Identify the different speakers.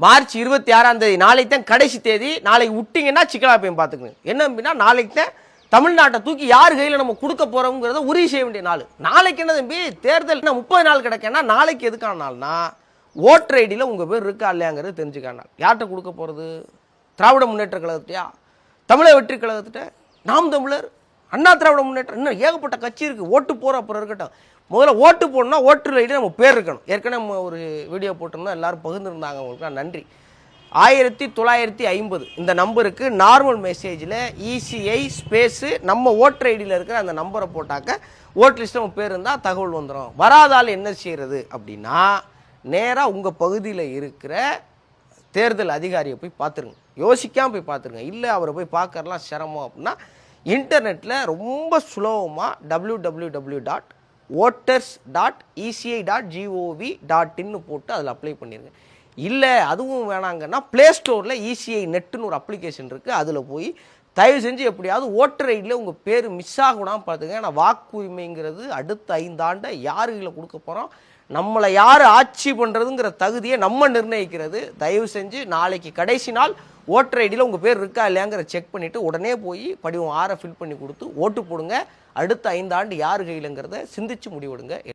Speaker 1: March 26ஆம் தேதி நாளைக்கு தான் கடைசி தேதி. நாளைக்கு விட்டிங்கன்னா சிக்கலா போய் பார்த்துக்கணும். என்ன அப்படின்னா நாளைக்கு தான் தமிழ்நாட்டை தூக்கி யார் கையில் நம்ம கொடுக்க போகிறோங்கிறத உறுதி செய்ய வேண்டிய நாள். நாளைக்கு என்ன தம்பி தேர்தல் 30 நாள் கிடக்கேன்னா நாளைக்கு எதுக்கான நாள்னா ஓட்டர் ஐடியில் உங்கள் பேர் இருக்கா இல்லையாங்கிறது தெரிஞ்சுக்கான நாள். யார்கிட்ட கொடுக்க போகிறது? திராவிட முன்னேற்ற கழகத்தையா, தமிழக வெற்றி கழகத்திட்ட, நாம் தமிழர், அண்ணா திராவிட முன்னேற்றம், இன்னும் ஏகப்பட்ட கட்சி இருக்குது. ஓட்டு போகிற அப்புறம் இருக்கட்டும். முதல்ல ஓட்டு போடணும்னா ஓட்டர் ஐடி நம்ம பேர் இருக்கணும். ஏற்கனவே நம்ம ஒரு வீடியோ போட்டிருந்தோம், எல்லாரும் பகிர்ந்துருந்தாங்க. உங்களுக்கு நன்றி. 1950 இந்த நம்பருக்கு நார்மல் மெசேஜில் இசிஐ ஸ்பேஸு நம்ம ஓட்டர் ஐடியில் இருக்கிற அந்த நம்பரை போட்டாக்க ஓட்டர் லிஸ்ட்டில் நம்ம பேர் இருந்தால் தகவல் வந்துடும். வராதால் என்ன செய்கிறது அப்படின்னா நேராக உங்கள் பகுதியில் இருக்கிற தேர்தல் அதிகாரியை போய் பார்த்துருங்க. யோசிக்காமல் போய் பார்த்துருங்க. இல்லை அவரை போய் பார்க்கறலாம் சிரமம் அப்படின்னா இன்டர்நெட்டில் ரொம்ப சுலபமாக www.voters.eci.gov.in போட்டு அதில் அப்ளை பண்ணிடுங்க. இல்லை அதுவும் வேணாங்கன்னா ப்ளே ஸ்டோரில் இசிஐ நெட்டுன்னு ஒரு அப்ளிகேஷன் இருக்குது. அதில் போய் தயவு செஞ்சு எப்படியாவது ஓட்டர் ஐடியில் உங்கள் பேர் மிஸ் ஆகக்கூடாமல் பார்த்துங்க. ஏன்னா வாக்குரிமைங்கிறது அடுத்த 5 ஆண்டை யாருகளில் கொடுக்க போகிறோம், நம்மளை யார் ஆட்சி பண்ணுறதுங்கிற தகுதியை நம்ம நிர்ணயிக்கிறது. தயவு செஞ்சு நாளைக்கு கடைசி நாள் ஓட்டர் ஐடியில் உங்கள் பேர் இருக்கா இல்லையாங்கிற செக் பண்ணிவிட்டு உடனே போய் படிவம் 6 ஃபில் பண்ணி கொடுத்து ஓட்டு போடுங்க. அடுத்த 5 ஆண்டு யார் கையிலங்கிறத சிந்திச்சு முடிவெடுங்க.